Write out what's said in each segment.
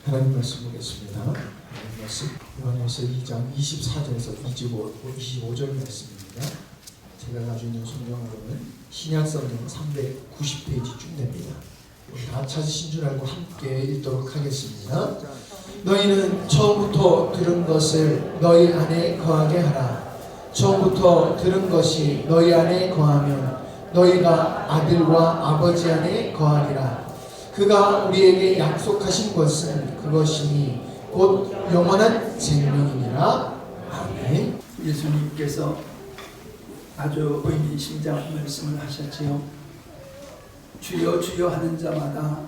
하나님 말씀 보겠습니다. 하나님 말씀 요한일서 2장 24절에서 25절 말씀입니다. 제가 가지고 있는 성경으로는 신약성경 390페이지 쭉 됩니다. 다 찾으신 줄 알고 함께 읽도록 하겠습니다. 너희는 처음부터 들은 것을 너희 안에 거하게 하라. 처음부터 들은 것이 너희 안에 거하면 너희가 아들과 아버지 안에 거하리라. 그가 우리에게 약속하신 것은 그것이니 곧 영원한 생명이니라. 아멘. 예수님께서 아주 의미심장한 말씀을 하셨지요. 주여 주여 하는 자마다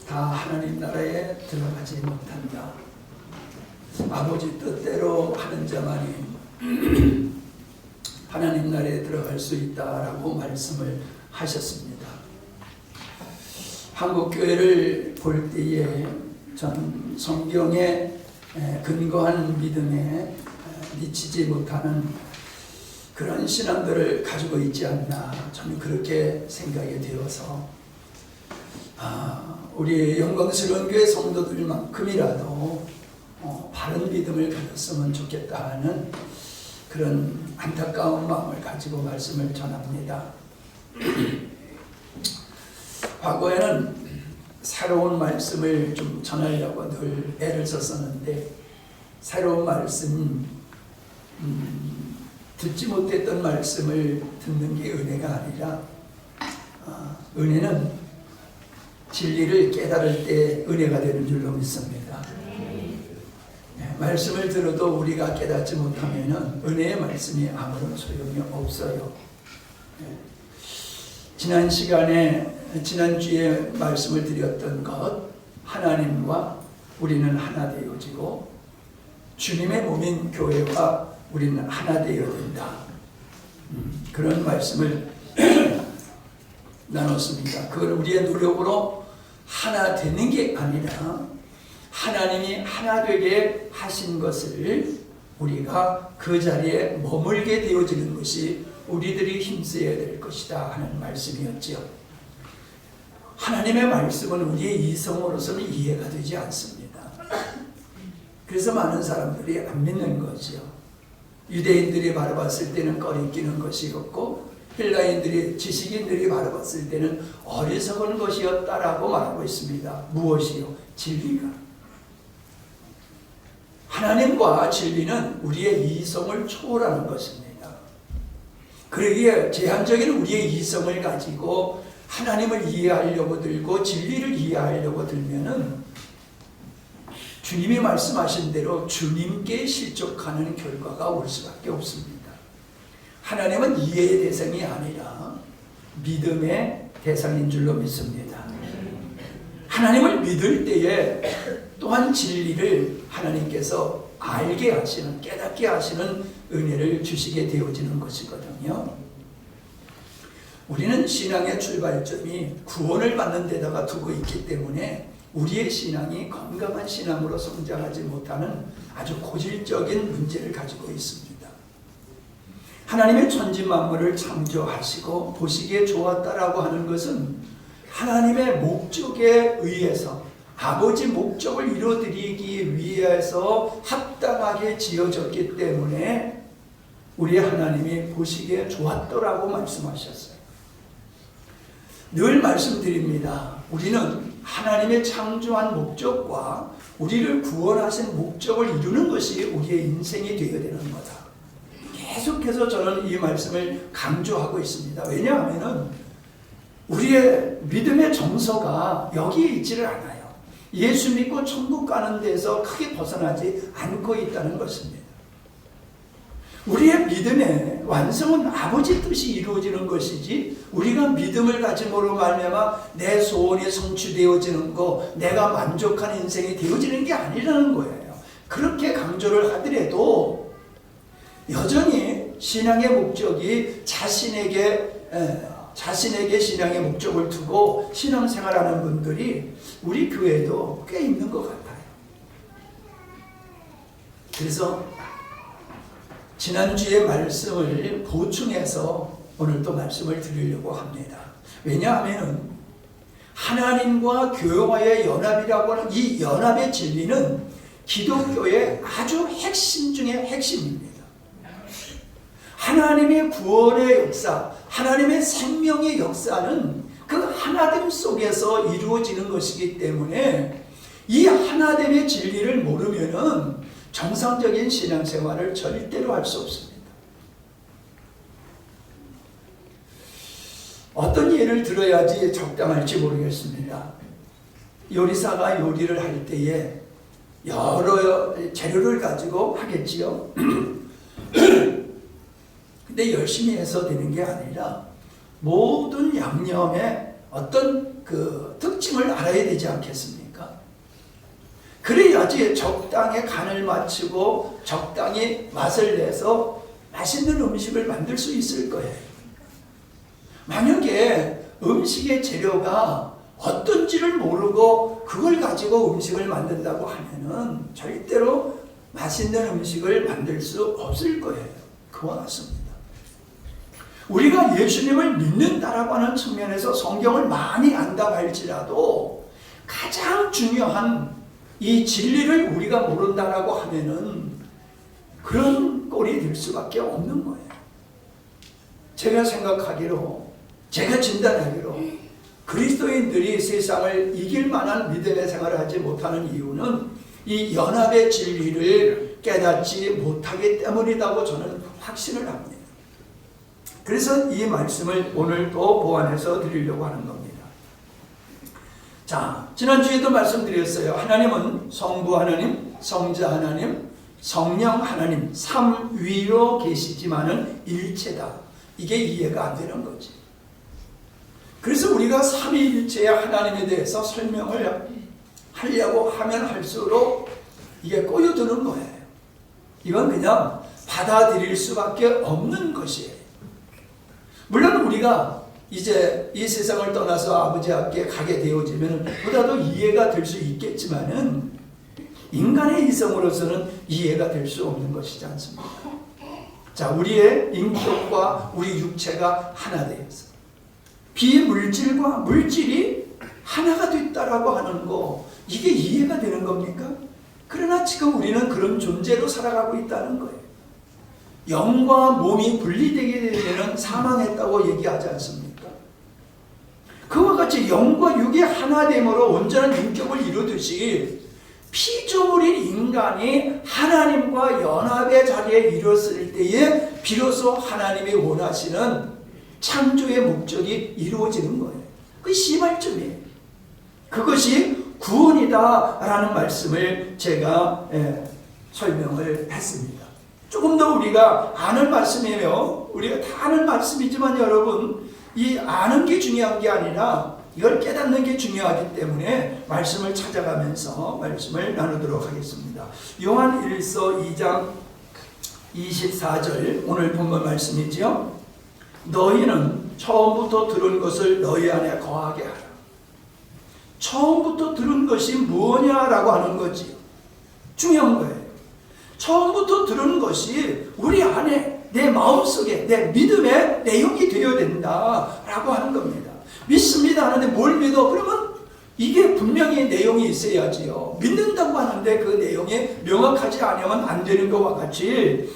다 하나님 나라에 들어가지 못한다. 아버지 뜻대로 하는 자만이 하나님 나라에 들어갈 수 있다라고 말씀을 하셨습니다. 한국 교회를 볼 때에 전 성경에 근거한 믿음에 미치지 못하는 그런 신앙들을 가지고 있지 않나, 저는 그렇게 생각이 되어서 우리 영광스러운 교회 성도들만큼이라도 바른 믿음을 가졌으면 좋겠다 하는 그런 안타까운 마음을 가지고 말씀을 전합니다. 과거에는 새로운 말씀을 좀 전하려고 늘 애를 썼었는데, 새로운 말씀, 듣지 못했던 말씀을 듣는 게 은혜가 아니라 은혜는 진리를 깨달을 때 은혜가 되는 줄로 믿습니다. 말씀을 들어도 우리가 깨닫지 못하면 은혜의 말씀이 아무런 소용이 없어요. 지난주에 말씀을 드렸던 것, 하나님과 우리는 하나 되어지고 주님의 몸인 교회와 우리는 하나 되어야 된다. 그런 말씀을 나눴습니다. 그건 우리의 노력으로 하나 되는 게 아니라 하나님이 하나 되게 하신 것을 우리가 그 자리에 머물게 되어지는 것이 우리들이 힘써야 될 것이다 하는 말씀이었죠. 하나님의 말씀은 우리의 이성으로서는 이해가 되지 않습니다. 그래서 많은 사람들이 안 믿는 거죠. 유대인들이 바라봤을 때는 꺼리끼는 것이었고, 헬라인들이, 지식인들이 바라봤을 때는 어리석은 것이었다라고 말하고 있습니다. 무엇이요? 진리가. 하나님과 진리는 우리의 이성을 초월하는 것입니다. 그러기에 제한적인 우리의 이성을 가지고 하나님을 이해하려고 들고 진리를 이해하려고 들면은 주님이 말씀하신 대로 주님께 실족하는 결과가 올 수밖에 없습니다. 하나님은 이해의 대상이 아니라 믿음의 대상인 줄로 믿습니다. 하나님을 믿을 때에 또한 진리를 하나님께서 알게 하시는, 깨닫게 하시는 은혜를 주시게 되어지는 것이거든요. 우리는 신앙의 출발점이 구원을 받는 데다가 두고 있기 때문에 우리의 신앙이 건강한 신앙으로 성장하지 못하는 아주 고질적인 문제를 가지고 있습니다. 하나님의 천지 만물을 창조하시고 보시기에 좋았다라고 하는 것은 하나님의 목적에 의해서, 아버지 목적을 이루어드리기 위해서 합당하게 지어졌기 때문에 우리 하나님이 보시기에 좋았더라고 말씀하셨어요. 늘 말씀드립니다. 우리는 하나님의 창조한 목적과 우리를 구원하신 목적을 이루는 것이 우리의 인생이 되어야 되는 거다. 계속해서 저는 이 말씀을 강조하고 있습니다. 왜냐하면 우리의 믿음의 정서가 여기에 있지를 않아요. 예수 믿고 천국 가는 데서 크게 벗어나지 않고 있다는 것입니다. 우리의 믿음의 완성은 아버지 뜻이 이루어지는 것이지, 우리가 믿음을 가짐으로 말미암아 내 소원이 성취되어지는 거, 내가 만족한 인생이 되어지는 게 아니라는 거예요. 그렇게 강조를 하더라도 여전히 신앙의 목적이 자신에게 신앙의 목적을 두고 신앙생활하는 분들이 우리 교회에도 꽤 있는 것 같아요. 그래서 지난주의 말씀을 보충해서 오늘 또 말씀을 드리려고 합니다. 왜냐하면 하나님과 교회와의 연합이라고 하는 이 연합의 진리는 기독교의 아주 핵심 중의 핵심입니다. 하나님의 구원의 역사, 하나님의 생명의 역사는 그 하나됨 속에서 이루어지는 것이기 때문에 이 하나됨의 진리를 모르면은 정상적인 신앙생활을 절대로 할 수 없습니다. 어떤 예를 들어야지 적당할지 모르겠습니다. 요리사가 요리를 할 때에 여러 재료를 가지고 하겠지요. 근데 열심히 해서 되는 게 아니라 모든 양념의 어떤 그 특징을 알아야 되지 않겠습니까? 그래야지 적당히 간을 맞추고 적당히 맛을 내서 맛있는 음식을 만들 수 있을 거예요. 만약에 음식의 재료가 어떤지를 모르고 그걸 가지고 음식을 만든다고 하면은 절대로 맛있는 음식을 만들 수 없을 거예요. 그와 같습니다. 우리가 예수님을 믿는다라고 하는 측면에서 성경을 많이 안다고 할지라도 가장 중요한 이 진리를 우리가 모른다라고 하면은 그런 꼴이 될 수밖에 없는 거예요. 제가 생각하기로, 제가 진단하기로 그리스도인들이 세상을 이길 만한 믿음의 생활을 하지 못하는 이유는 이 연합의 진리를 깨닫지 못하기 때문이라고 저는 확신을 합니다. 그래서 이 말씀을 오늘 또 보완해서 드리려고 하는 겁니다. 자, 지난주에도 말씀드렸어요. 하나님은 성부 하나님, 성자 하나님, 성령 하나님, 삼위로 계시지만은 일체다. 이게 이해가 안 되는 거지. 그래서 우리가 삼위일체의 하나님에 대해서 설명을 하려고 하면 할수록 이게 꼬여드는 거예요. 이건 그냥 받아들일 수밖에 없는 것이에요. 물론 우리가 이제 이 세상을 떠나서 아버지 앞에 가게 되어지면 보다도 이해가 될 수 있겠지만은 인간의 이성으로서는 이해가 될 수 없는 것이지 않습니까? 자, 우리의 인격과 우리 육체가 하나 되어서 비물질과 물질이 하나가 됐다라고 하는 거, 이게 이해가 되는 겁니까? 그러나 지금 우리는 그런 존재로 살아가고 있다는 거예요. 영과 몸이 분리되게 되면 사망했다고 얘기하지 않습니까? 그와 같이 영과 육의 하나됨으로 온전한 인격을 이루듯이 피조물인 인간이 하나님과 연합의 자리에 이뤘을 때에 비로소 하나님이 원하시는 창조의 목적이 이루어지는 거예요. 그게 시발점이에요. 그것이 구원이다라는 말씀을 제가 설명을 했습니다. 조금 더 우리가 아는 말씀이에요. 우리가 다 아는 말씀이지만 여러분, 이 아는 게 중요한 게 아니라 이걸 깨닫는 게 중요하기 때문에 말씀을 찾아가면서 말씀을 나누도록 하겠습니다. 요한 1서 2장 24절 오늘 본문 말씀이지요. 너희는 처음부터 들은 것을 너희 안에 거하게 하라. 처음부터 들은 것이 뭐냐라고 하는 거지요. 중요한 거예요. 처음부터 들은 것이 우리 안에, 내 마음속에, 내 믿음의 내용이 되어야 된다라고 하는 겁니다. 믿습니다 하는데 뭘 믿어? 그러면 이게 분명히 내용이 있어야지요. 믿는다고 하는데 그 내용이 명확하지 않으면 안 되는 것과 같이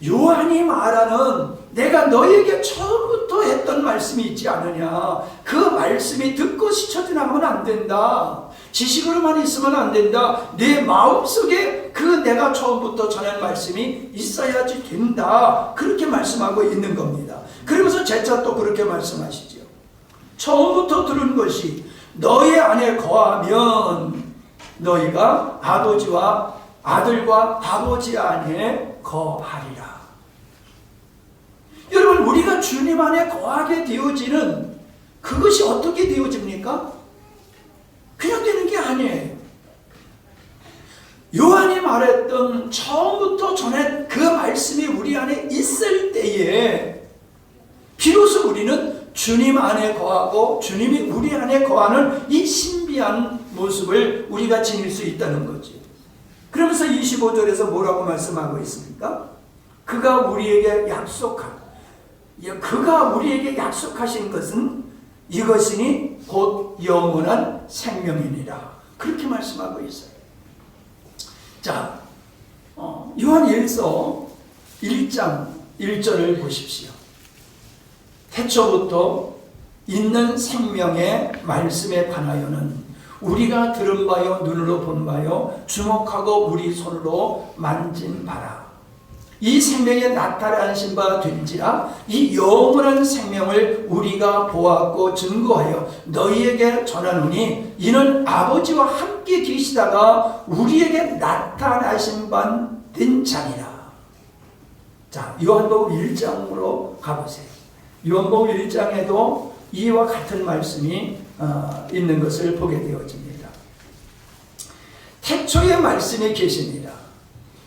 요한이 말하는 내가 너에게 처음부터 했던 말씀이 있지 않느냐, 그 말씀이 듣고 스쳐 지나가면 안 된다. 지식으로만 있으면 안 된다. 내 마음속에 그 내가 처음부터 전한 말씀이 있어야지 된다. 그렇게 말씀하고 있는 겁니다. 그러면서 재차 또 그렇게 말씀하시죠. 처음부터 들은 것이 너희 안에 거하면 너희가 아버지와 아들과 아버지 안에 거하리라. 여러분, 우리가 주님 안에 거하게 되어지는 그것이 어떻게 되어집니까? 그냥 되는 게 아니에요. 요한이 말했던 처음부터 전에 그 말씀이 우리 안에 있을 때에 비로소 우리는 주님 안에 거하고 주님이 우리 안에 거하는 이 신비한 모습을 우리가 지닐 수 있다는 거지. 그러면서 25절에서 뭐라고 말씀하고 있습니까? 그가 우리에게 약속하신 것은 이것이니 곧 영원한 생명이니라. 그렇게 말씀하고 있어요. 자, 요한일서 1장 1절을 보십시오. 태초부터 있는 생명의 말씀에 관하여는 우리가 들은 바요 눈으로 본 바요 주목하고 우리 손으로 만진 바라. 이 생명에 나타나신 바 된지라. 이 영원한 생명을 우리가 보았고 증거하여 너희에게 전하노니 이는 아버지와 함께 계시다가 우리에게 나타나신 바 된 자니라. 자, 요한복음 1장으로 가보세요. 요한복음 1장에도 이와 같은 말씀이 있는 것을 보게 되어집니다. 태초에 말씀이 계십니다.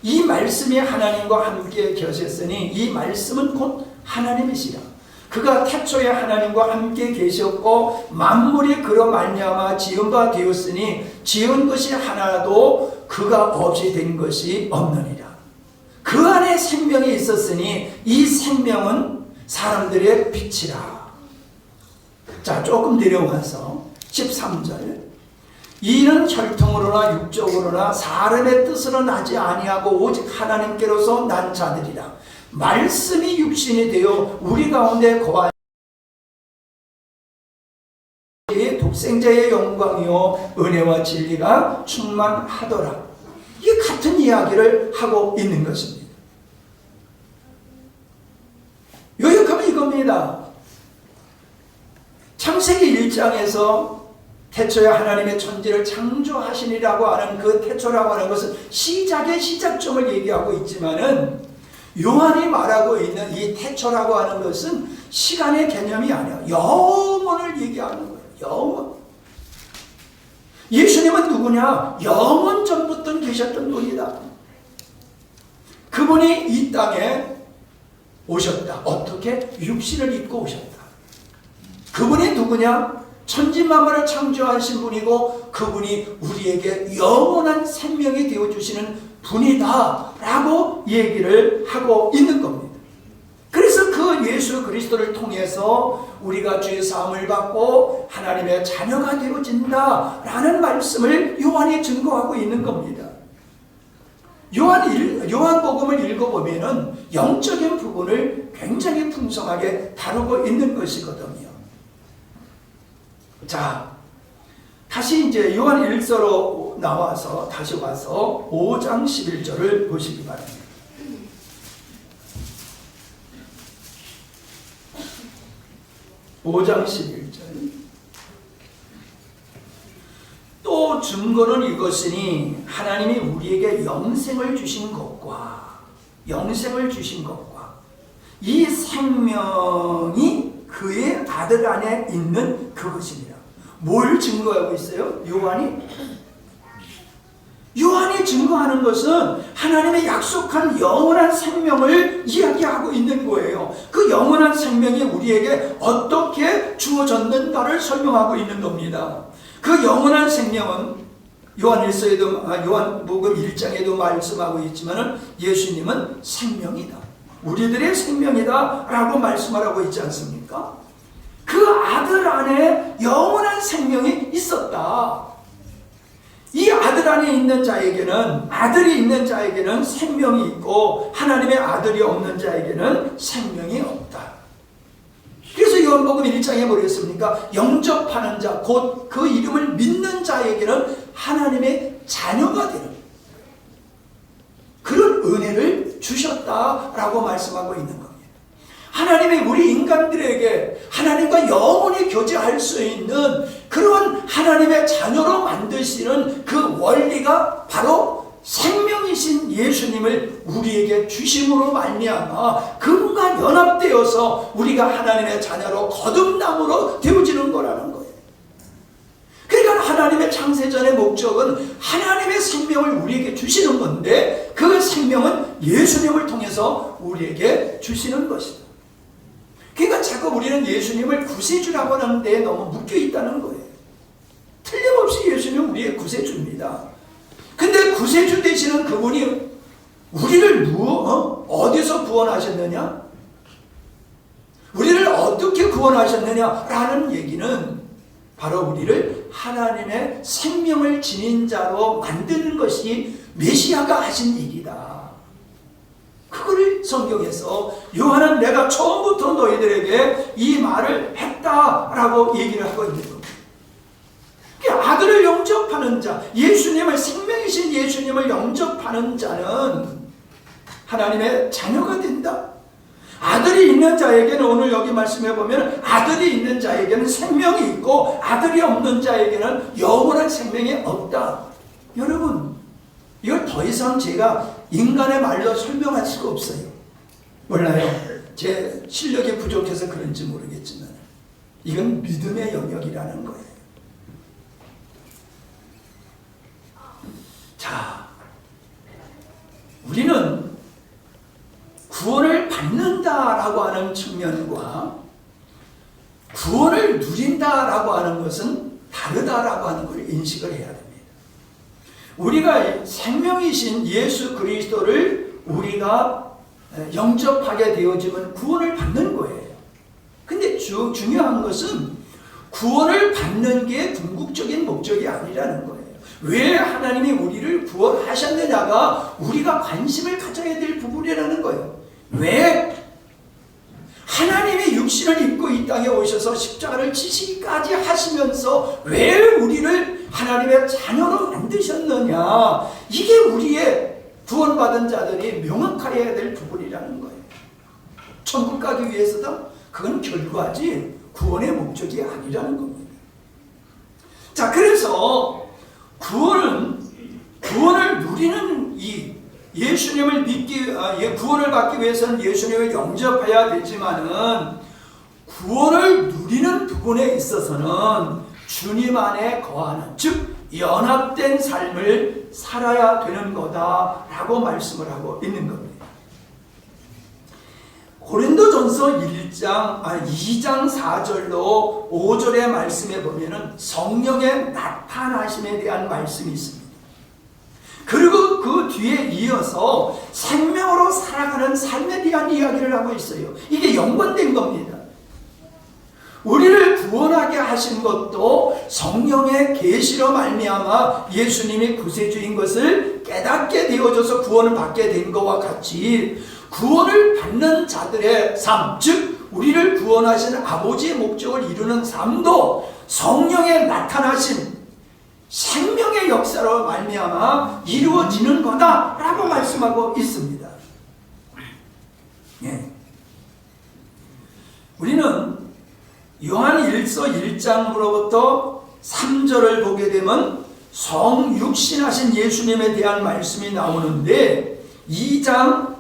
이 말씀이 하나님과 함께 계셨으니 이 말씀은 곧 하나님이시라. 그가 태초에 하나님과 함께 계셨고 만물이 그로 말미암아 지은 바 되었으니 지은 것이 하나도 그가 없이 된 것이 없느니라. 그 안에 생명이 있었으니 이 생명은 사람들의 빛이라. 자, 조금 내려와서 13절. 이는 혈통으로나 육적으로나 사람의 뜻으로 나지 아니하고 오직 하나님께로서 난 자들이라. 말씀이 육신이 되어 우리 가운데 거하여 독생자의 영광이요 은혜와 진리가 충만하더라. 이 같은 이야기를 하고 있는 것입니다. 요약하면 이겁니다. 창세기 1장에서 태초에 하나님의 천지를 창조하시니라고 하는 그 태초라고 하는 것은 시작의 시작점을 얘기하고 있지만은 요한이 말하고 있는 이 태초라고 하는 것은 시간의 개념이 아니야. 영원을 얘기하는 거예요. 영원. 예수님은 누구냐? 영원 전부터 계셨던 분이다. 그분이 이 땅에 오셨다. 어떻게? 육신을 입고 오셨다. 그분이 누구냐? 천지만물을 창조하신 분이고 그분이 우리에게 영원한 생명이 되어주시는 분이다 라고 얘기를 하고 있는 겁니다. 그래서 그 예수 그리스도를 통해서 우리가 죄 사함을 받고 하나님의 자녀가 되어진다 라는 말씀을 요한이 증거하고 있는 겁니다. 요한복음을 읽어보면 영적인 부분을 굉장히 풍성하게 다루고 있는 것이거든요. 자, 다시 이제 요한 1서로 나와서 다시 와서 5장 11절을 보시기 바랍니다. (5장 11절) 또 증거는 이것이니 하나님이 우리에게 영생을 주신 것과 이 생명이 그의 아들 안에 있는 그것입니다. 뭘 증거하고 있어요? 요한이 증거하는 것은 하나님의 약속한 영원한 생명을 이야기하고 있는 거예요. 그 영원한 생명이 우리에게 어떻게 주어졌는가를 설명하고 있는 겁니다. 그 영원한 생명은 요한복음 1장에도 말씀하고 있지만 예수님은 생명이다. 우리들의 생명이다 라고 말씀하라고 있지 않습니까? 그 아들 안에 영원한 생명이 있었다. 이 아들 안에 있는 자에게는, 아들이 있는 자에게는 생명이 있고 하나님의 아들이 없는 자에게는 생명이 없다. 그래서 요한복음 1장에 뭐랬습니까? 영접하는 자, 곧 그 이름을 믿는 자에게는 하나님의 자녀가 되는 그런 은혜를 주셨다라고 말씀하고 있는 겁니다. 하나님이 우리 인간들에게 하나님과 영원히 교제할 수 있는 그런 하나님의 자녀로 만드시는 그 원리가 바로 생명이신 예수님을 우리에게 주심으로 말미암아 그분과 연합되어서 우리가 하나님의 자녀로 거듭남으로 되어지는 거라는 거예요. 그러니까 하나님의 창세전의 목적은 하나님의 생명을 우리에게 주시는 건데 그 생명은 예수님을 통해서 우리에게 주시는 것이다. 그러니까 자꾸 우리는 예수님을 구세주라고 하는 데에 너무 묶여 있다는 거예요. 틀림없이 예수님은 우리의 구세주입니다. 근데 구세주 되시는 그분이 우리를 어디서 구원하셨느냐? 우리를 어떻게 구원하셨느냐라는 얘기는 바로 우리를 하나님의 생명을 지닌 자로 만드는 것이 메시아가 하신 일이다. 그거를 성경에서 요한은 내가 처음부터 너희들에게 이 말을 했다라고 얘기를 하고 있는 겁니다. 아들을 영접하는 자, 예수님을, 생명이신 예수님을 영접하는 자는 하나님의 자녀가 된다. 아들이 있는 자에게는, 오늘 여기 말씀해 보면 아들이 있는 자에게는 생명이 있고 아들이 없는 자에게는 영원한 생명이 없다. 여러분, 이걸 더 이상 제가 인간의 말로 설명할 수가 없어요. 몰라요. 제 실력이 부족해서 그런지 모르겠지만 이건 믿음의 영역이라는 거예요. 자, 우리는 구원을 받는다라고 하는 측면과 구원을 누린다라고 하는 것은 다르다라고 하는 걸 인식을 해야 됩니다. 우리가 생명이신 예수 그리스도를 우리가 영접하게 되어지면 구원을 받는 거예요. 근데 중요한 것은 구원을 받는 게 궁극적인 목적이 아니라는 거예요. 왜 하나님이 우리를 구원하셨느냐가 우리가 관심을 가져야 될 부분이라는 거예요. 왜? 하나님이 육신을 입고 이 땅에 오셔서 십자가를 지시기까지 하시면서 왜 우리를 하나님의 자녀로 만드셨느냐, 이게 우리의 구원받은 자들이 명확하게 될 부분이라는 거예요. 천국 가기 위해서다? 그건 결과지 구원의 목적이 아니라는 겁니다. 자, 그래서 구원을 누리는 이 예수님을 구원을 받기 위해서는 예수님을 영접해야 되지만은 구원을 누리는 부분에 있어서는 주님 안에 거하는, 즉 연합된 삶을 살아야 되는 거다라고 말씀을 하고 있는 겁니다. 고린도전서 2장 4절로 5절의 말씀에 보면은 성령의 나타나심에 대한 말씀이 있습니다. 그리고 그 뒤에 이어서 생명으로 살아가는 삶에 대한 이야기를 하고 있어요. 이게 연관된 겁니다. 우리를 구원하게 하신 것도 성령의 계시로 말미암아 예수님이 구세주인 것을 깨닫게 되어져서 구원을 받게 된 것과 같이 구원을 받는 자들의 삶, 즉 우리를 구원하신 아버지의 목적을 이루는 삶도 성령의 나타나신 생명의 역사로 말미암아 이루어지는 거다라고 말씀하고 있습니다. 예. 우리는 요한 1서 1장으로부터 3절을 보게 되면 성육신하신 예수님에 대한 말씀이 나오는데 2장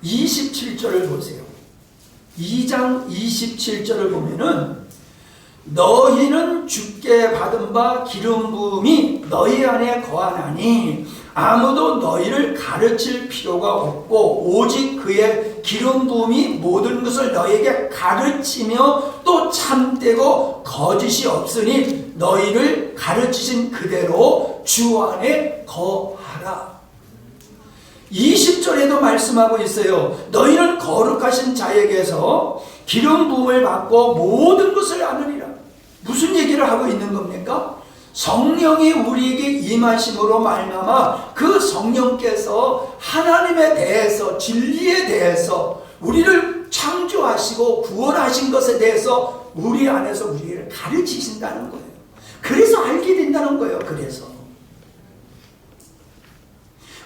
27절을 보세요. 2장 27절을 보면은 너희는 주께 받은 바 기름 부음이 너희 안에 거하나니 아무도 너희를 가르칠 필요가 없고 오직 그의 기름 부음이 모든 것을 너희에게 가르치며 또 참되고 거짓이 없으니 너희를 가르치신 그대로 주 안에 거하라. 20절에도 말씀하고 있어요. 너희는 거룩하신 자에게서 기름 부음을 받고 모든 것을 아느니라. 무슨 얘기를 하고 있는 겁니까? 성령이 우리에게 임하심으로 말미암아 그 성령께서 하나님에 대해서, 진리에 대해서, 우리를 창조하시고 구원하신 것에 대해서 우리 안에서 우리를 가르치신다는 거예요. 그래서 알게 된다는 거예요. 그래서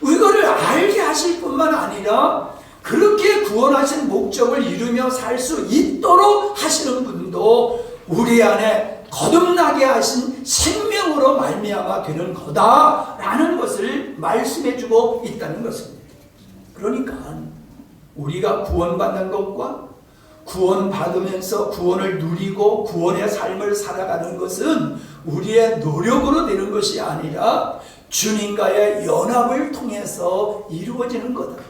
이거를 알게 하실 뿐만 아니라 그렇게 구원하신 목적을 이루며 살 수 있도록 하시는 분도 우리 안에 거듭나게 하신 생명으로 말미암아 되는 거다라는 것을 말씀해주고 있다는 것입니다. 그러니까 우리가 구원받는 것과 구원받으면서 구원을 누리고 구원의 삶을 살아가는 것은 우리의 노력으로 되는 것이 아니라 주님과의 연합을 통해서 이루어지는 거다.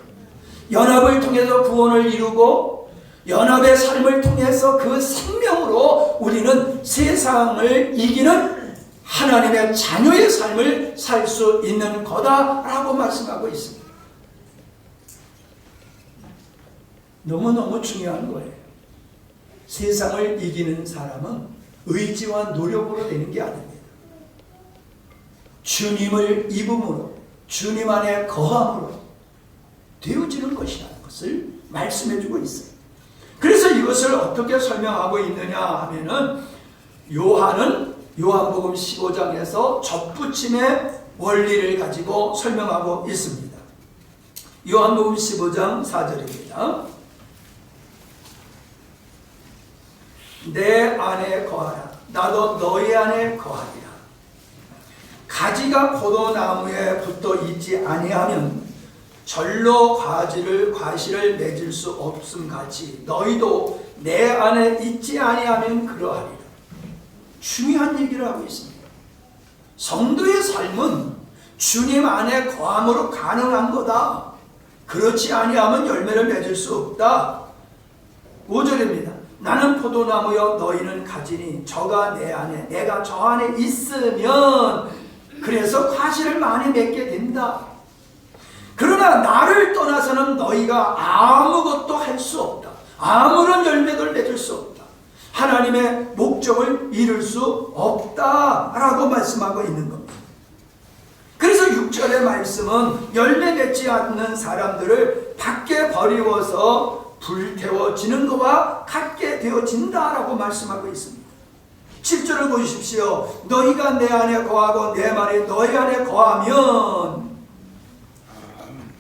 연합을 통해서 구원을 이루고 연합의 삶을 통해서 그 생명으로 우리는 세상을 이기는 하나님의 자녀의 삶을 살 수 있는 거다라고 말씀하고 있습니다. 너무너무 중요한 거예요. 세상을 이기는 사람은 의지와 노력으로 되는 게 아닙니다. 주님을 입음으로, 주님 안에 거함으로 되어지는 것이라는 것을 말씀해주고 있어요. 그래서 이것을 어떻게 설명하고 있느냐 하면은 요한은 요한복음 15장에서 접붙임의 원리를 가지고 설명하고 있습니다. 요한복음 15장 4절입니다. 내 안에 거하라. 나도 너희 안에 거하리라. 가지가 포도나무에 붙어 있지 아니하면 절로 과실을 맺을 수 없음 같이 너희도 내 안에 있지 아니하면 그러하리라. 중요한 얘기를 하고 있습니다. 성도의 삶은 주님 안에 거함으로 가능한 거다. 그렇지 아니하면 열매를 맺을 수 없다. 5절입니다. 나는 포도나무여 너희는 가지니 저가 내 안에 내가 저 안에 있으면 그래서 과실을 많이 맺게 된다. 그러나 나를 떠나서는 너희가 아무것도 할 수 없다. 아무런 열매를 맺을 수 없다. 하나님의 목적을 이룰 수 없다라고 말씀하고 있는 겁니다. 그래서 6절의 말씀은 열매 맺지 않는 사람들을 밖에 버리워서 불태워지는 것과 같게 되어진다라고 말씀하고 있습니다. 7절을 보십시오. 너희가 내 안에 거하고 내 말이 너희 안에 거하면,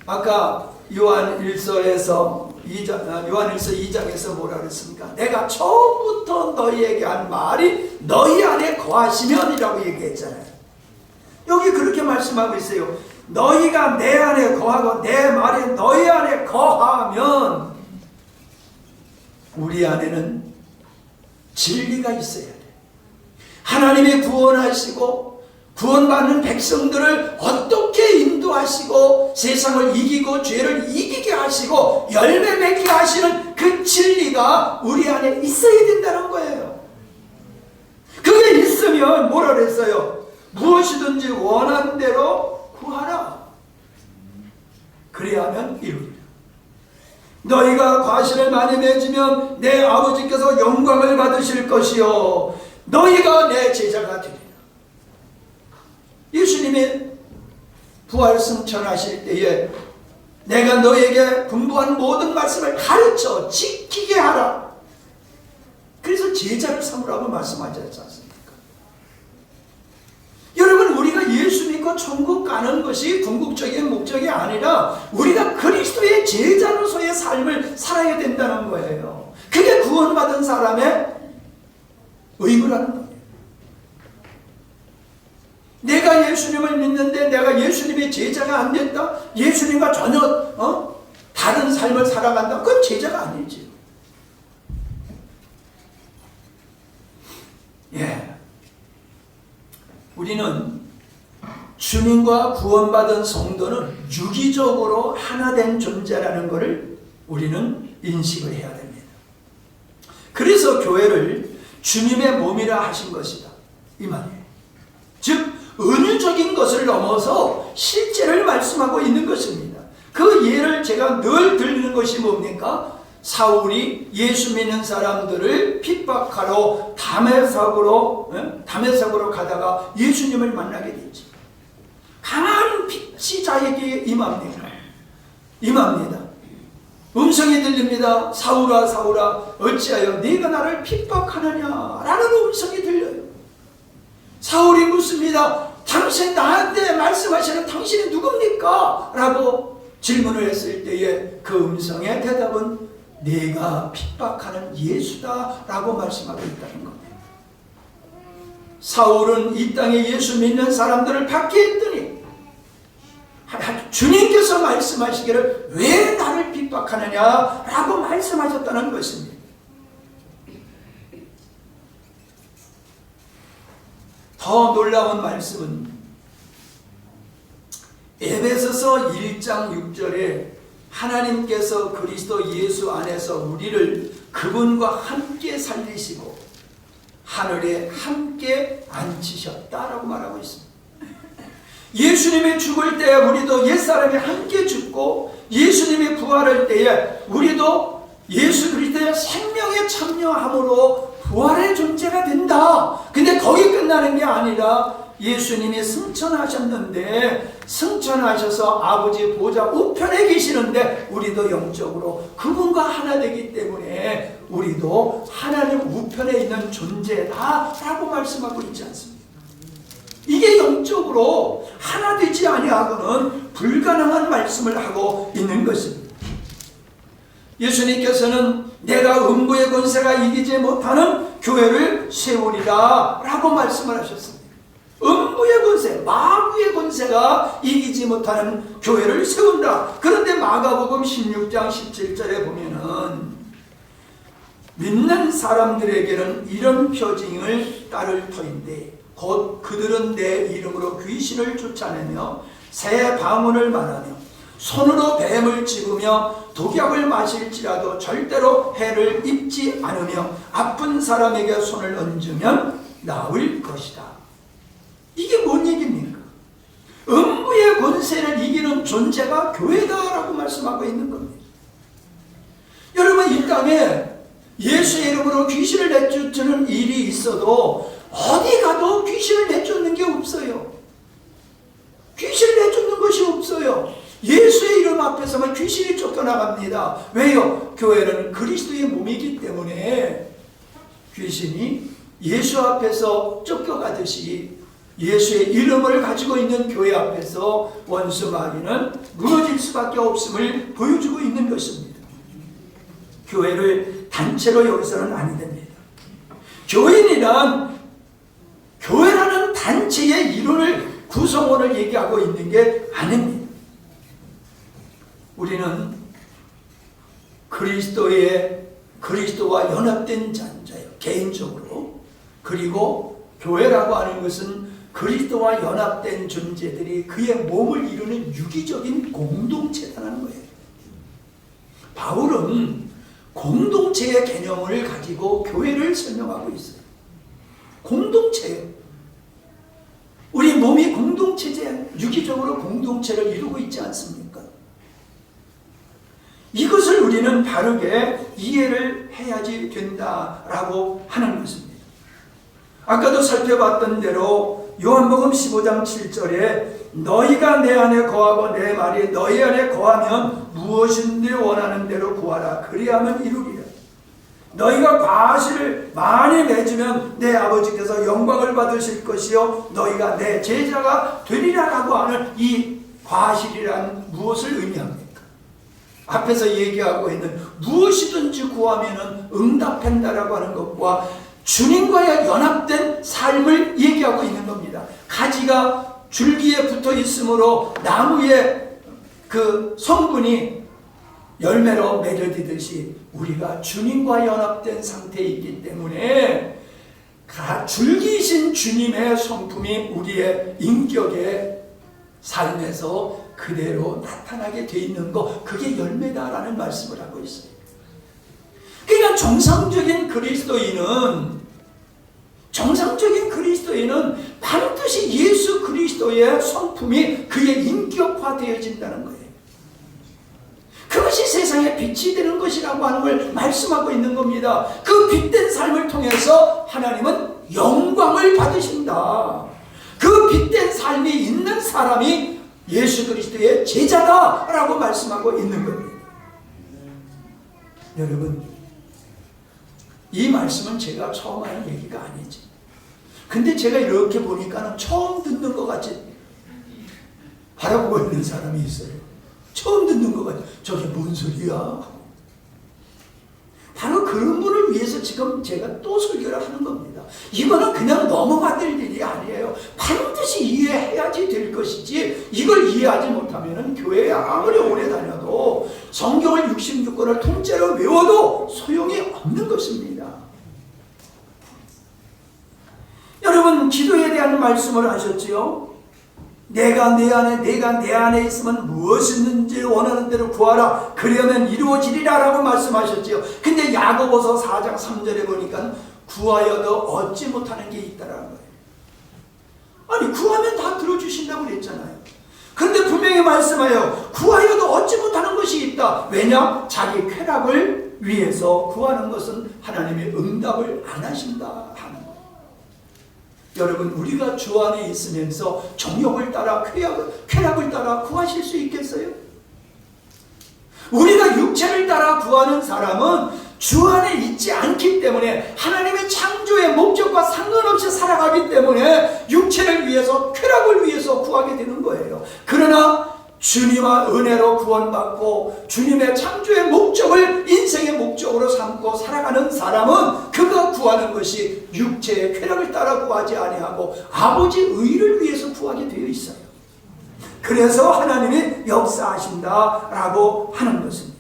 아까 요한1서 2장에서 뭐라 그랬습니까? 내가 처음부터 너희에게 한 말이 너희 안에 거하시면이라고 얘기했잖아요. 여기 그렇게 말씀하고 있어요. 너희가 내 안에 거하고 내 말이 너희 안에 거하면 우리 안에는 진리가 있어야 돼. 하나님이 구원하시고 구원받는 백성들을 어떻게 인도하시고 세상을 이기고 죄를 이기게 하시고 열매 맺게 하시는 그 진리가 우리 안에 있어야 된다는 거예요. 그게 있으면 뭐라 그랬어요? 무엇이든지 원하는 대로 구하라. 그래야만 이루리라. 너희가 과실을 많이 맺으면 내 아버지께서 영광을 받으실 것이요 너희가 내 제자가 되리라. 예수님이 부활 승천하실 때에 내가 너에게 분부한 모든 말씀을 가르쳐 지키게 하라. 그래서 제자를 삼으라고 말씀하지 않습니까? 여러분, 우리가 예수 믿고 천국 가는 것이 궁극적인 목적이 아니라 우리가 그리스도의 제자로서의 삶을 살아야 된다는 거예요. 그게 구원받은 사람의 의무라는 거예요. 내가 예수님을 믿는데 내가 예수님의 제자가 안 됐다? 예수님과 전혀 다른 삶을 살아간다? 그건 제자가 아니지. 예. 우리는 주님과 구원받은 성도는 유기적으로 하나 된 존재라는 것을 우리는 인식을 해야 됩니다. 그래서 교회를 주님의 몸이라 하신 것이다. 이 말이에요. 즉 은유적인 것을 넘어서 실제를 말씀하고 있는 것입니다. 그 예를 제가 늘 들리는 것이 뭡니까? 사울이 예수 믿는 사람들을 핍박하러 다메섹으로 가다가 예수님을 만나게 됐죠. 강한 빛이 자에게 임합니다. 음성이 들립니다. 사울아 사울아 어찌하여 네가 나를 핍박하느냐 라는 음성이 들려요. 사울이 묻습니다. 당신 나한테 말씀하시는 당신이 누굽니까? 라고 질문을 했을 때에 그 음성의 대답은 내가 핍박하는 예수다 라고 말씀하고 있다는 겁니다. 사울은 이 땅에 예수 믿는 사람들을 받게 했더니 주님께서 말씀하시기를 왜 나를 핍박하느냐 라고 말씀하셨다는 것입니다. 더 놀라운 말씀은 에베소서 1장 6절에 하나님께서 그리스도 예수 안에서 우리를 그분과 함께 살리시고 하늘에 함께 앉히셨다라고 말하고 있습니다. 예수님이 죽을 때 우리도 옛사람이 함께 죽고 예수님이 부활할 때에 우리도 예수 그리스도의 생명에 참여함으로 부활의 존재가 된다. 근데 거기 끝나는 게 아니라 예수님이 승천하셨는데 승천하셔서 아버지 보좌 우편에 계시는데 우리도 영적으로 그분과 하나 되기 때문에 우리도 하나님 우편에 있는 존재다라고 말씀하고 있지 않습니까? 이게 영적으로 하나 되지 아니하고는 불가능한 말씀을 하고 있는 것입니다. 예수님께서는 내가 음부의 권세가 이기지 못하는 교회를 세우리라 라고 말씀을 하셨습니다. 음부의 권세, 마귀의 권세가 이기지 못하는 교회를 세운다. 그런데 마가복음 16장 17절에 보면은 믿는 사람들에게는 이런 표징을 따를 터인데 곧 그들은 내 이름으로 귀신을 쫓아내며 새 방언을 말하며 손으로 뱀을 집으며 독약을 마실지라도 절대로 해를 입지 않으며 아픈 사람에게 손을 얹으면 나을 것이다. 이게 뭔 얘기입니까? 음부의 권세를 이기는 존재가 교회다라고 말씀하고 있는 겁니다. 여러분, 이 땅에 예수의 이름으로 귀신을 내쫓는 일이 있어도 어디 가도 귀신을 내쫓는 게 없어요. 귀신을 내쫓는 것이 없어요. 예수의 이름 앞에서만 귀신이 쫓겨나갑니다. 왜요? 교회는 그리스도의 몸이기 때문에 귀신이 예수 앞에서 쫓겨가듯이 예수의 이름을 가지고 있는 교회 앞에서 원수 마귀는 무너질 수밖에 없음을 보여주고 있는 것입니다. 교회를 단체로 여기서는 아니 됩니다. 교회라는 단체의 이론을 구성원을 얘기하고 있는 게 아닙니다. 우리는 그리스도와 연합된 자예요. 개인적으로. 그리고 교회라고 하는 것은 그리스도와 연합된 존재들이 그의 몸을 이루는 유기적인 공동체라는 거예요. 바울은 공동체의 개념을 가지고 교회를 설명하고 있어요. 공동체예요. 우리 몸이 공동체제, 유기적으로 공동체를 이루고 있지 않습니까? 이것을 우리는 바르게 이해를 해야지 된다라고 하는 것입니다. 아까도 살펴봤던 대로 요한복음 15장 7절에 너희가 내 안에 거하고 내 말이 너희 안에 거하면 무엇인지 원하는 대로 구하라. 그리하면 이루리라. 너희가 과실을 많이 맺으면 내 아버지께서 영광을 받으실 것이요 너희가 내 제자가 되리라라고 하는 이 과실이란 무엇을 의미합니까? 앞에서 얘기하고 있는 무엇이든지 구하면 응답한다라고 하는 것과 주님과의 연합된 삶을 얘기하고 있는 겁니다. 가지가 줄기에 붙어 있으므로 나무의 그 성분이 열매로 맺어지듯이 우리가 주님과 연합된 상태에 있기 때문에 줄기이신 주님의 성품이 우리의 인격의 삶에서 그대로 나타나게 돼 있는 거, 그게 열매다라는 말씀을 하고 있어요. 그러니까 정상적인 그리스도인은 반드시 예수 그리스도의 성품이 그의 인격화되어진다는 거예요. 그것이 세상에 빛이 되는 것이라고 하는 걸 말씀하고 있는 겁니다. 그 빛된 삶을 통해서 하나님은 영광을 받으신다. 그 빛된 삶이 있는 사람이 예수 그리스도의 제자다라고 말씀하고 있는 겁니다. 여러분, 이 말씀은 제가 처음 하는 얘기가 아니지. 근데 제가 이렇게 보니까는 처음 듣는 것 같이 바라보고 있는 사람이 있어요. 처음 듣는 것 같이. 저게 뭔 소리야? 바로 그런 분을 위해서 지금 제가 또 설교를 하는 겁니다. 이거는 그냥 넘어가 될 일이 아니에요. 반드시 이해해야지 될 것이지, 이걸 이해하지 못하면 교회에 아무리 오래 다녀도 성경을 66권을 통째로 외워도 소용이 없는 것입니다. 여러분, 기도에 대한 말씀을 하셨지요. 내가 내 안에 있으면 무엇이든지 원하는 대로 구하라. 그러면 이루어지리라 라고 말씀하셨지요. 근데 야고보서 4장 3절에 보니까 구하여도 얻지 못하는 게 있다라는 거예요. 아니, 구하면 다 들어주신다고 그랬잖아요. 그런데 분명히 말씀하여 구하여도 얻지 못하는 것이 있다. 왜냐? 자기 쾌락을 위해서 구하는 것은 하나님의 응답을 안 하신다 하는 거예요. 여러분, 우리가 주 안에 있으면서 정욕을 따라 쾌락을 따라 구하실 수 있겠어요? 우리가 육체를 따라 구하는 사람은 주 안에 있지 않기 때문에 하나님의 창조의 목적과 상관없이 살아가기 때문에 육체를 위해서, 쾌락을 위해서 구하게 되는 거예요. 그러나 주님의 은혜로 구원받고 주님의 창조의 목적을 인생의 목적으로 삼고 살아가는 사람은 그가 구하는 것이 육체의 쾌락을 따라 구하지 아니하고 아버지 의를 위해서 구하게 되어 있어요. 그래서 하나님이 역사하신다라고 하는 것입니다.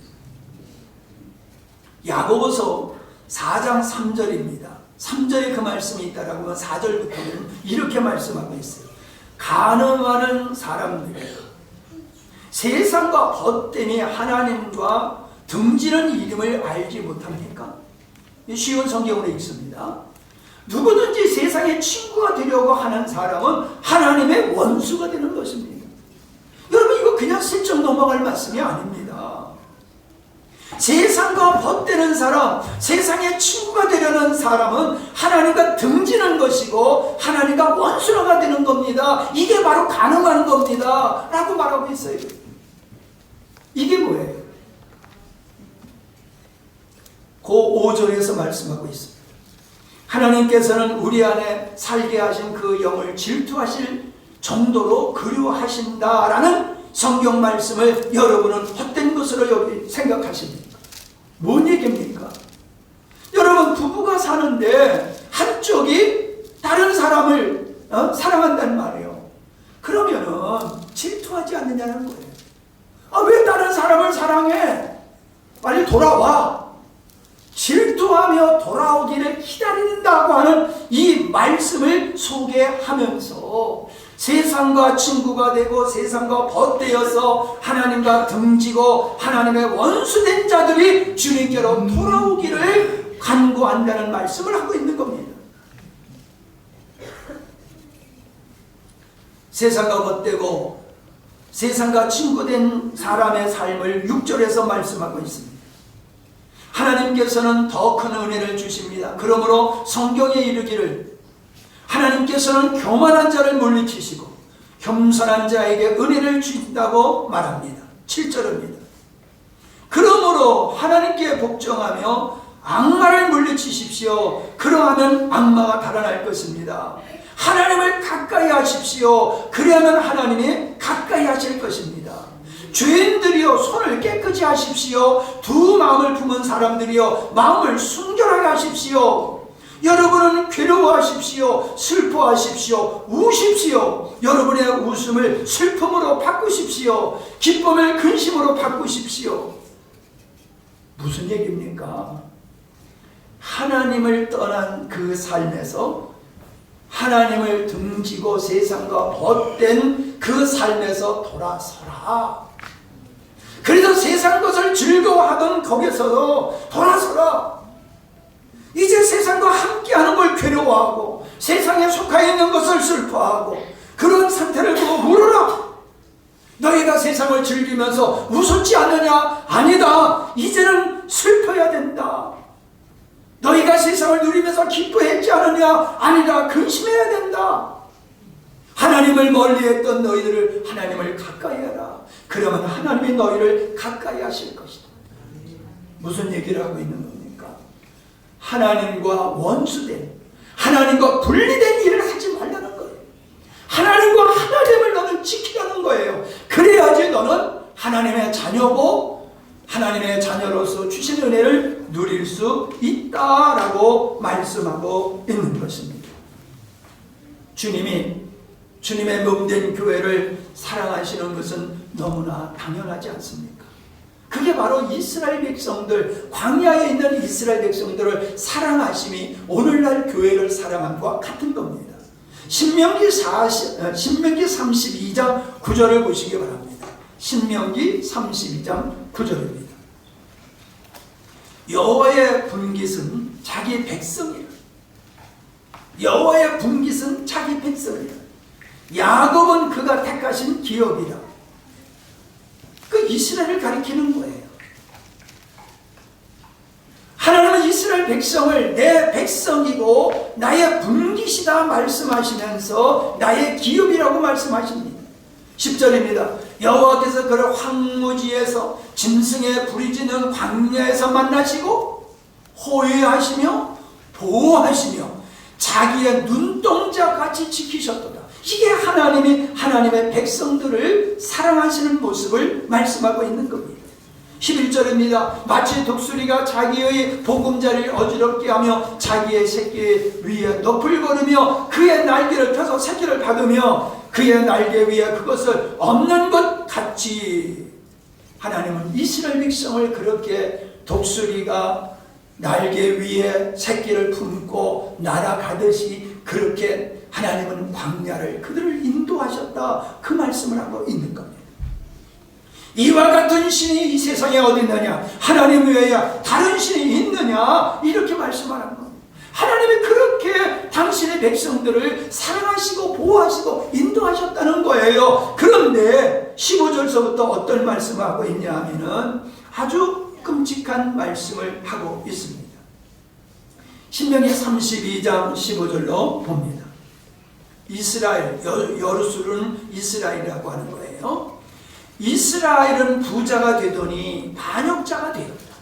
야고보서 4장 3절입니다. 3절에 그 말씀이 있다라고 하면 4절부터는 이렇게 말씀하고 있어요. 가늠하는 사람들이 세상과 벗됨이 하나님과 등지는 이름을 알지 못합니까? 쉬운 성경으로 읽습니다. 누구든지 세상의 친구가 되려고 하는 사람은 하나님의 원수가 되는 것입니다. 여러분, 이거 그냥 슬쩍 넘어갈 말씀이 아닙니다. 세상과 벗되는 사람, 세상의 친구가 되려는 사람은 하나님과 등지는 것이고 하나님과 원수가 되는 겁니다. 이게 바로 가늠하는 겁니다 라고 말하고 있어요. 이게 뭐예요? 그 5절에서 말씀하고 있습니다. 하나님께서는 우리 안에 살게 하신 그 영을 질투하실 정도로 그리워하신다라는 성경 말씀을 여러분은 헛된 것으로 여기 생각하십니까? 뭔 얘기입니까? 여러분, 부부가 사는데 한쪽이 다른 사람을 사랑한단 말이에요. 그러면은 질투하지 않느냐는 거예요. 왜 다른 사람을 사랑해? 빨리 돌아와. 질투하며 돌아오기를 기다린다고 하는 이 말씀을 소개하면서 세상과 친구가 되고 세상과 벗되어서 하나님과 등지고 하나님의 원수된 자들이 주님께로 돌아오기를 간구한다는 말씀을 하고 있는 겁니다. 세상과 벗되고 세상과 친구된 사람의 삶을 6절에서 말씀하고 있습니다. 하나님께서는 더 큰 은혜를 주십니다. 그러므로 성경에 이르기를 하나님께서는 교만한 자를 물리치시고 겸손한 자에게 은혜를 주신다고 말합니다. 7절입니다. 그러므로 하나님께 복종하며 악마를 물리치십시오. 그러하면 악마가 달아날 것입니다. 하나님을 가까이 하십시오. 그래야만 하나님이 가까이 하실 것입니다. 죄인들이여 손을 깨끗이 하십시오. 두 마음을 품은 사람들이여 마음을 순결하게 하십시오. 여러분은 괴로워하십시오. 슬퍼하십시오. 우십시오. 여러분의 웃음을 슬픔으로 바꾸십시오. 기쁨을 근심으로 바꾸십시오. 무슨 얘기입니까? 하나님을 떠난 그 삶에서 하나님을 등지고 세상과 벗된 그 삶에서 돌아서라. 그래서 세상 것을 즐거워하던 거기서도 돌아서라. 이제 세상과 함께하는 걸 괴로워하고 세상에 속해 있는 것을 슬퍼하고 그런 상태를 보고 물어라. 너희가 세상을 즐기면서 웃었지 않느냐? 아니다. 이제는 슬퍼야 된다. 너희가 세상을 누리면서 기뻐했지 않느냐? 아니다. 근심해야 된다. 하나님을 멀리했던 너희들을 하나님을 가까이 하라. 그러면 하나님이 너희를 가까이 하실 것이다. 무슨 얘기를 하고 있는 겁니까? 하나님과 원수된, 하나님과 분리된 일을 하지 말라는 거예요. 하나님과 하나님을 너는 지키라는 거예요. 그래야지 너는 하나님의 자녀고 하나님의 자녀로서 주신 은혜를 누릴 수 있다라고 말씀하고 있는 것입니다. 주님이 주님의 몸된 교회를 사랑하시는 것은 너무나 당연하지 않습니까? 그게 바로 이스라엘 백성들, 광야에 있는 이스라엘 백성들을 사랑하심이 오늘날 교회를 사랑함과 같은 겁니다. 신명기 32장 9절을 보시기 바랍니다. 신명기 32장 9절입니다. 여호와의 분깃은 자기 백성이라. 여호와의 분깃은 자기 백성이라. 야곱은 그가 택하신 기업이라. 그 이스라엘을 가리키는 거예요. 이스라엘 백성을 내 백성이고 나의 분깃이다 말씀하시면서 나의 기업이라고 말씀하십니다. 10절입니다. 여호와께서 그를 황무지에서 짐승의 부리지는 광야에서 만나시고 호위하시며 보호하시며 자기의 눈동자같이 지키셨도다. 이게 하나님이 하나님의 백성들을 사랑하시는 모습을 말씀하고 있는 겁니다. 11절입니다. 마치 독수리가 자기의 보금자리를 어지럽게 하며 자기의 새끼 위에 넋을 거르며 그의 날개를 펴서 새끼를 박으며 그의 날개 위에 그것을 엎는 것 같이, 하나님은 이스라엘 백성을 그렇게 독수리가 날개 위에 새끼를 품고 날아가듯이 그렇게 하나님은 광야를 그들을 인도하셨다, 그 말씀을 하고 있는 겁니다. 이와 같은 신이 이 세상에 어디 있느냐? 하나님 외에 다른 신이 있느냐? 이렇게 말씀하는 겁니다. 하나님이 그렇게 당신의 백성들을 사랑하시고 보호하시고 인도하셨다는 거예요. 그런데 15절서부터 어떤 말씀을 하고 있냐 하면은 아주 끔찍한 말씀을 하고 있습니다. 신명기 32장 15절로 봅니다. 이스라엘, 여루술은 이스라엘이라고 하는 거예요. 이스라엘은 부자가 되더니 반역자가 되었다.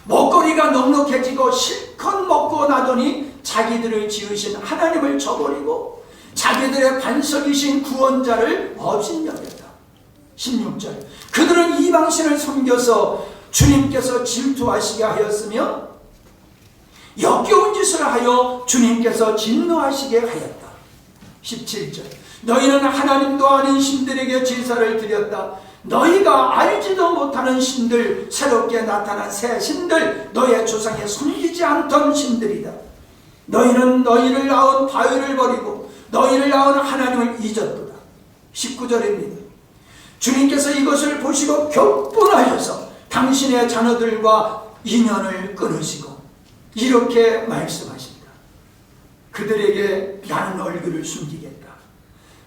먹거리가 넉넉해지고 실컷 먹고 나더니 자기들을 지으신 하나님을 저버리고 자기들의 반석이신 구원자를 업신여겼다. 16절, 그들은 이방신을 섬겨서 주님께서 질투하시게 하였으며 역겨운 짓을 하여 주님께서 진노하시게 하였다. 17절, 너희는 하나님도 아닌 신들에게 제사를 드렸다. 너희가 알지도 못하는 신들, 새롭게 나타난 새 신들, 너희의 조상에 숨기지 않던 신들이다. 너희는 너희를 낳은 바위를 버리고 너희를 낳은 하나님을 잊었도다. 19절입니다. 주님께서 이것을 보시고 격분하셔서 당신의 자녀들과 인연을 끊으시고 이렇게 말씀하십니다. 그들에게 나는 얼굴을 숨기겠다.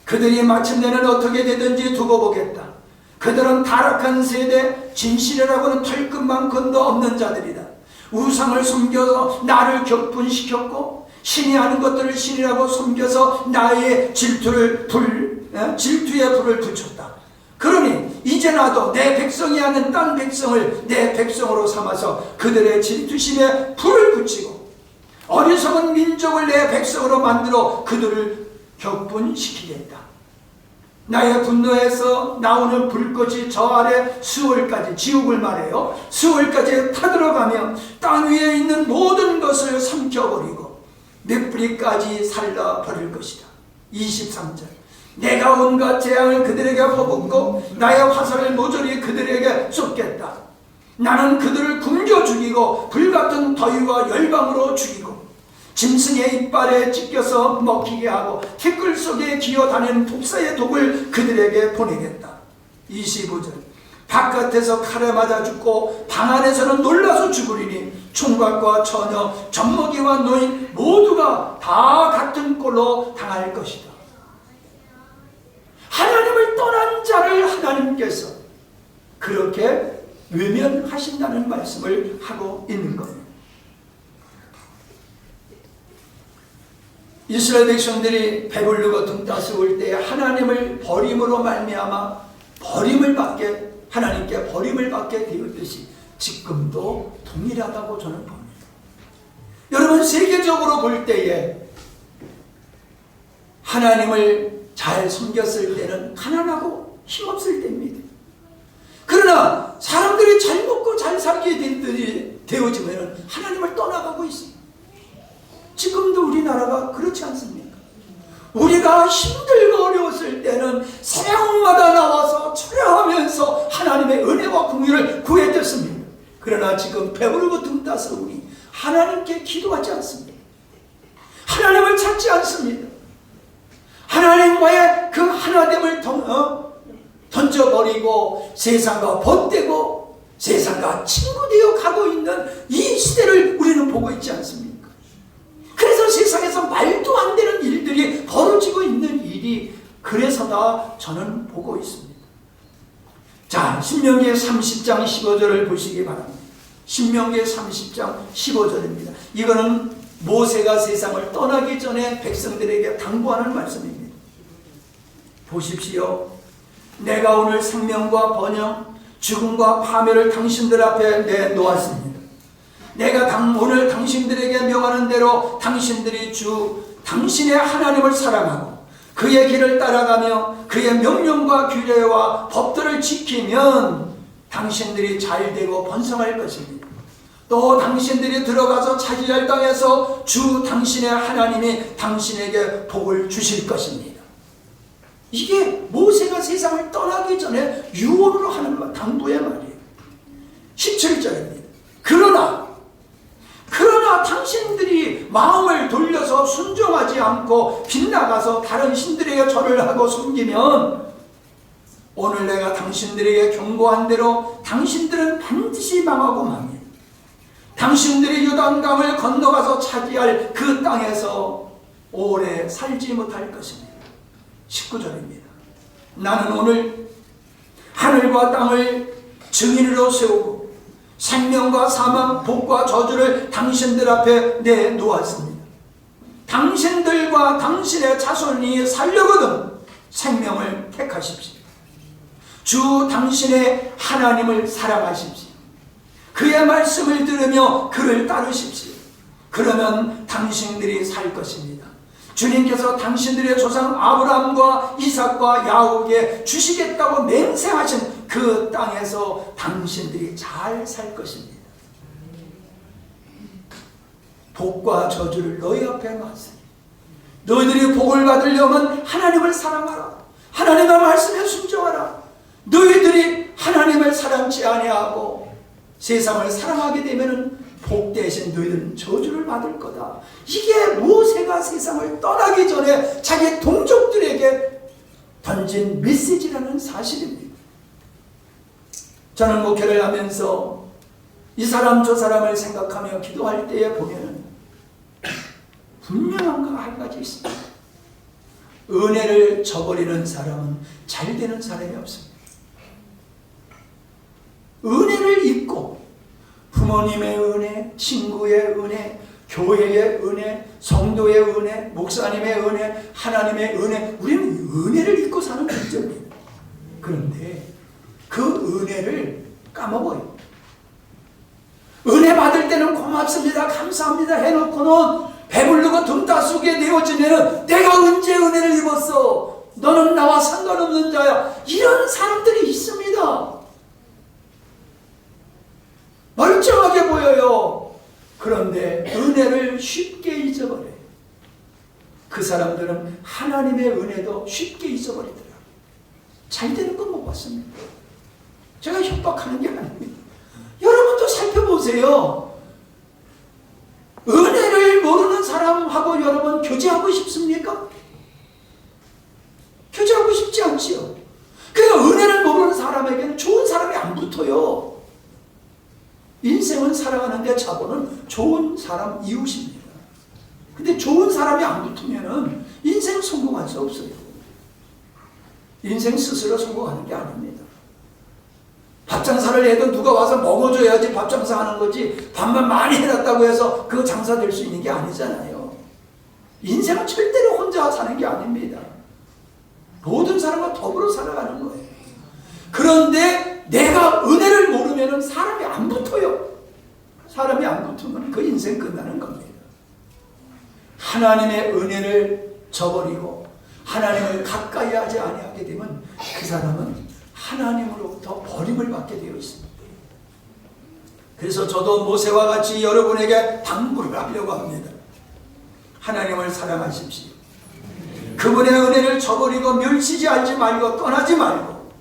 그들이 마침내는 어떻게 되든지 두고 보겠다. 그들은 타락한 세대, 진실이라고는 털끝만큼도 없는 자들이다. 우상을 섬겨서 나를 격분시켰고 신이 하는 것들을 신이라고 섬겨서 나의 질투의 불을 붙였다. 그러니 이제 나도 내 백성이 아닌 딴 백성을 내 백성으로 삼아서 그들의 질투심에 불을 붙이고 어리석은 민족을 내 백성으로 만들어 그들을 격분시키겠다. 나의 분노에서 나오는 불꽃이 저 아래 수월까지, 지옥을 말해요, 수월까지 타들어가며 땅 위에 있는 모든 것을 삼켜버리고 몇 뿌리까지 살라버릴 것이다. 23절, 내가 온갖 재앙을 그들에게 퍼붓고 나의 화살을 모조리 그들에게 쏟겠다. 나는 그들을 굶겨 죽이고 불같은 더위와 열방으로 죽이고 짐승의 이빨에 찢겨서 먹히게 하고 티끌 속에 기어다니는 독사의 독을 그들에게 보내겠다. 25절, 바깥에서 칼에 맞아 죽고 방 안에서는 놀라서 죽으리니 총각과 처녀, 젖먹이와 노인 모두가 다 같은 꼴로 당할 것이다. 하나님을 떠난 자를 하나님께서 그렇게 외면하신다는 말씀을 하고 있는 겁니다. 이스라엘 백성들이 배부르고 등 따스울 때 하나님을 버림으로 말미암아 버림을 받게, 하나님께 버림을 받게 되었듯이 지금도 동일하다고 저는 봅니다. 여러분, 세계적으로 볼 때에 하나님을 잘 섬겼을 때는 가난하고 힘없을 때입니다. 그러나 사람들이 잘 먹고 잘 살게 되어지면 하나님을 떠나가고 있습니다. 지금도 우리나라가 그렇지 않습니까? 우리가 힘들고 어려웠을 때는 새벽마다 나와서 철야하면서 하나님의 은혜와 긍휼을 구했었습니다. 그러나 지금 배부르고 등 따서 우리 하나님께 기도하지 않습니다. 하나님을 찾지 않습니다. 하나님과의 그 하나됨을 던져버리고 세상과 벗대고 세상과 친구 되어 가고 있는 이 시대를 우리는 보고 있지 않습니까? 그래서 세상에서 말도 안 되는 일들이 벌어지고 있는 일이 그래서다 저는 보고 있습니다. 자, 신명기 30장 15절을 보시기 바랍니다. 신명기 30장 15절입니다. 이거는 모세가 세상을 떠나기 전에 백성들에게 당부하는 말씀입니다. 보십시오. 내가 오늘 생명과 번영, 죽음과 파멸을 당신들 앞에 내놓았습니다. 내가 오늘 당신들에게 명하는 대로 당신들이 당신의 하나님을 사랑하고 그의 길을 따라가며 그의 명령과 규례와 법들을 지키면 당신들이 잘되고 번성할 것입니다. 또 당신들이 들어가서 차지할 땅에서 당신의 하나님이 당신에게 복을 주실 것입니다. 이게 모세가 세상을 떠나기 전에 유언으로 하는 당부의 말이에요. 17절입니다. 그러나 당신들이 마음을 돌려서 순종하지 않고 빗나가서 다른 신들에게 절을 하고 숨기면 오늘 내가 당신들에게 경고한 대로 당신들은 반드시 망하고 망해요. 당신들이 요단강을 건너가서 차지할 그 땅에서 오래 살지 못할 것입니다. 19절입니다. 나는 오늘 하늘과 땅을 증인으로 세우고 생명과 사망, 복과 저주를 당신들 앞에 내놓았습니다. 당신들과 당신의 자손이 살려거든 생명을 택하십시오. 주 당신의 하나님을 사랑하십시오. 그의 말씀을 들으며 그를 따르십시오. 그러면 당신들이 살 것입니다. 주님께서 당신들의 조상 아브라함과 이삭과 야곱에게 주시겠다고 맹세하신 그 땅에서 당신들이 잘 살 것입니다. 복과 저주를 너희 앞에 놨으니 너희들이 복을 받으려면 하나님을 사랑하라. 하나님의 말씀에 순종하라. 너희들이 하나님을 사랑치 아니하고 세상을 사랑하게 되면 복 대신 너희들은 저주를 받을 거다. 이게 모세가 세상을 떠나기 전에 자기 동족들에게 던진 메시지라는 사실입니다. 저는 목회를 하면서 이 사람 저 사람을 생각하며 기도할 때에 보면은 분명한 한 가지 있습니다. 은혜를 저버리는 사람은 잘 되는 사람이 없습니다. 은혜를 잊고 부모님의 은혜, 친구의 은혜, 교회의 은혜, 성도의 은혜, 목사님의 은혜, 하나님의 은혜, 우리는 은혜를 잊고 사는 문제입니다. 그런데 그 은혜를 까먹어요. 은혜 받을 때는 고맙습니다, 감사합니다 해놓고는 배부르고 등 따쓰게 되어지면 내가 언제 은혜를 입었어? 너는 나와 상관없는 자야. 이런 사람들이 있습니다. 멀쩡하게 보여요. 그런데 은혜를 쉽게 잊어버려요. 그 사람들은 하나님의 은혜도 쉽게 잊어버리더라고요. 잘 되는 건 못 봤습니다. 제가 협박하는 게 아닙니다. 여러분도 살펴보세요. 은혜를 모르는 사람하고 여러분 교제하고 싶습니까? 교제하고 싶지 않지요. 그러니까 은혜를 모르는 사람에게는 좋은 사람이 안 붙어요. 인생은 살아가는데 자본은 좋은 사람 이웃입니다. 근데 좋은 사람이 안 붙으면 인생 성공할 수 없어요. 인생 스스로 성공하는 게 아닙니다. 밥장사를 해도 누가 와서 먹어줘야지 밥장사 하는 거지, 밥만 많이 해놨다고 해서 그 장사 될 수 있는 게 아니잖아요. 인생은 절대로 혼자 사는 게 아닙니다. 모든 사람과 더불어 살아가는 거예요. 그런데 내가 은혜를 모르면 사람이 안 붙어요. 사람이 안 붙으면 그 인생 끝나는 겁니다. 하나님의 은혜를 저버리고 하나님을 가까이 하지 아니하게 되면 그 사람은 하나님으로부터 버림을 받게 되어 있습니다. 그래서 저도 모세와 같이 여러분에게 당부를 하려고 합니다. 하나님을 사랑하십시오. 그분의 은혜를 저버리고 멸치지 않지 말고 떠나지 말고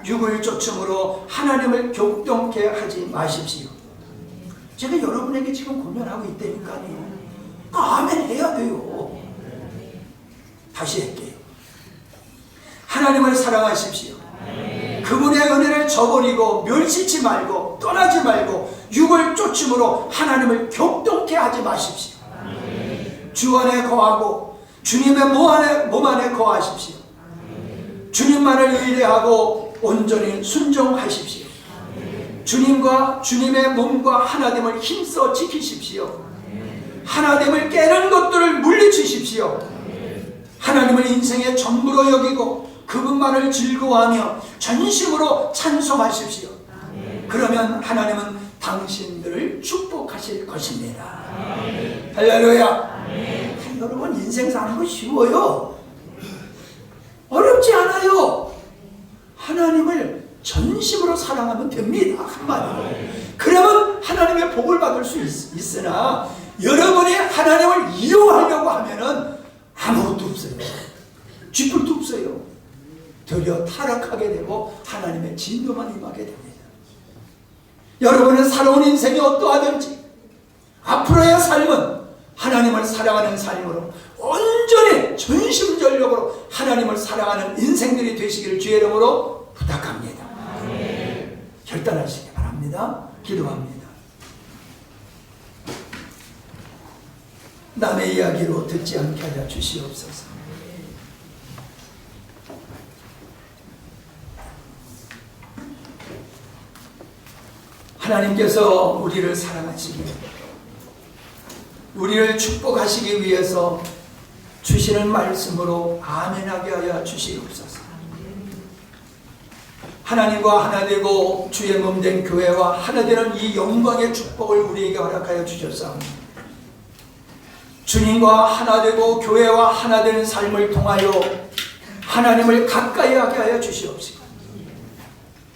육을 쫓음으로 하나님을 격동케 하지 마십시오. 제가 여러분에게 지금 고면하고 있다니까요. 아멘 해야 돼요. 다시 할게요. 하나님을 사랑하십시오. 그분의 은혜를 저버리고 멸치지 말고 떠나지 말고 육을 쫓음으로 하나님을 격동케 하지 마십시오. 주 안에 거하고 주님의 몸 안에 거하십시오. 주님만을 의뢰하고 온전히 순종하십시오. 주님과 주님의 몸과 하나됨을 힘써 지키십시오. 하나됨을 깨는 것들을 물리치십시오. 하나님을 인생의 전부로 여기고 그분만을 즐거워하며 전심으로 찬송하십시오. 그러면 하나님은 당신들을 축복하실 것입니다. 할렐루야. 여러분, 인생 사는 거 쉬워요. 어렵지 않아요. 하나님을 전심으로 사랑하면 됩니다. 한마디로. 그러면 하나님의 복을 받을 수 있으나 여러분이 하나님을 이용하려고 하면은 아무것도 없어요. 쥐뿔도 없어요. 되려 타락하게 되고 하나님의 진노만 임하게 됩니다. 여러분은 살아온 인생이 어떠하든지 앞으로의 삶은 하나님을 사랑하는 삶으로 온전히 전심전력으로 하나님을 사랑하는 인생들이 되시기를 주의 이름으로 부탁합니다. 결단하시기 바랍니다. 기도합니다. 남의 이야기로 듣지 않게 하여 주시옵소서. 하나님께서 우리를 사랑하시기, 우리를 축복하시기 위해서 주시는 말씀으로 아멘하게 하여 주시옵소서. 하나님과 하나 되고 주의 몸 된 교회와 하나 되는 이 영광의 축복을 우리에게 허락하여 주셨사옵니다. 주님과 하나 되고 교회와 하나 되는 삶을 통하여 하나님을 가까이 하게 하여 주시옵소서.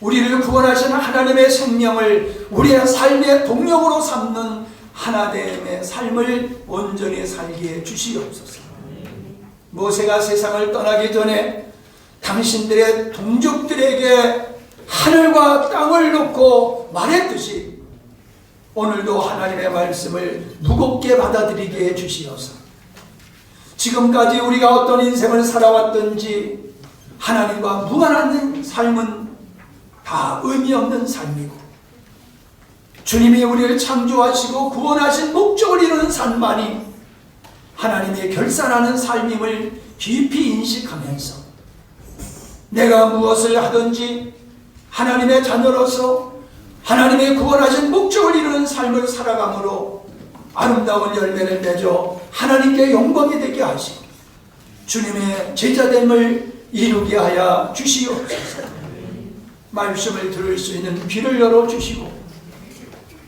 우리를 구원하신 하나님의 생명을 우리의 삶의 동력으로 삼는 하나됨의 삶을 온전히 살게 주시옵소서. 모세가 세상을 떠나기 전에 당신들의 동족들에게 하늘과 땅을 놓고 말했듯이 오늘도 하나님의 말씀을 무겁게 받아들이게 해주시옵소서. 지금까지 우리가 어떤 인생을 살아왔든지 하나님과 무관한 삶은 다 의미 없는 삶이고, 주님이 우리를 창조하시고 구원하신 목적을 이루는 삶만이 하나님의 결산하는 삶임을 깊이 인식하면서 내가 무엇을 하든지 하나님의 자녀로서 하나님의 구원하신 목적을 이루는 삶을 살아감으로 아름다운 열매를 맺어 하나님께 영광이 되게 하시고 주님의 제자됨을 이루게 하여 주시옵소서. 말씀을 들을 수 있는 귀를 열어주시고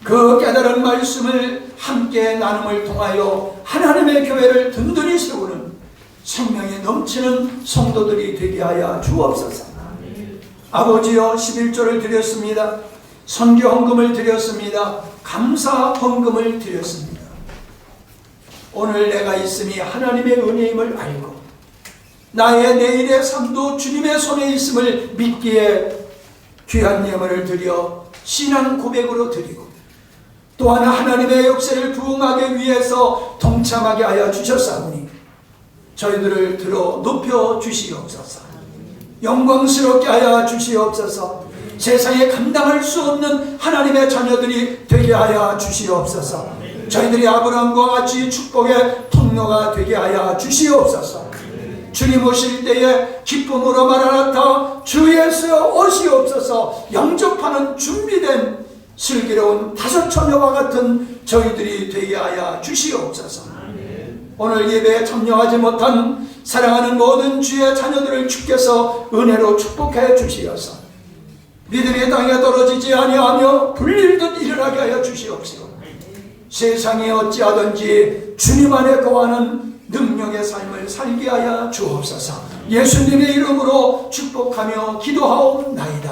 그 깨달은 말씀을 함께 나눔을 통하여 하나님의 교회를 든든히 세우는 생명이 넘치는 성도들이 되게 하여 주옵소서. 아버지여, 11조를 드렸습니다. 선교 헌금을 드렸습니다. 감사 헌금을 드렸습니다. 오늘 내가 있음이 하나님의 은혜임을 알고 나의 내일의 삶도 주님의 손에 있음을 믿기에 귀한 예물을 드려 신앙 고백으로 드리고 또한 하나님의 역사를 부응하기 위해서 동참하게 하여 주셨사오니 저희들을 들어 높여 주시옵소서. 영광스럽게 하여 주시옵소서. 세상에 감당할 수 없는 하나님의 자녀들이 되게 하여 주시옵소서. 저희들이 아브라함과 같이 축복의 통로가 되게 하여 주시옵소서. 주님 오실 때에 기쁨으로 마라나타 주 예수 오시옵소서. 영접하는 준비된 슬기로운 다섯 처녀와 같은 저희들이 되게 하여 주시옵소서. 오늘 예배에 참여하지 못한 사랑하는 모든 주의 자녀들을 주께서 은혜로 축복해 주시어서 믿음의 땅에 떨어지지 아니하며 불릴듯 일어나게 하여 주시옵시고 세상에 어찌하든지 주님 안에 거하는 능력의 삶을 살게 하여 주옵소서. 예수님의 이름으로 축복하며 기도하옵나이다.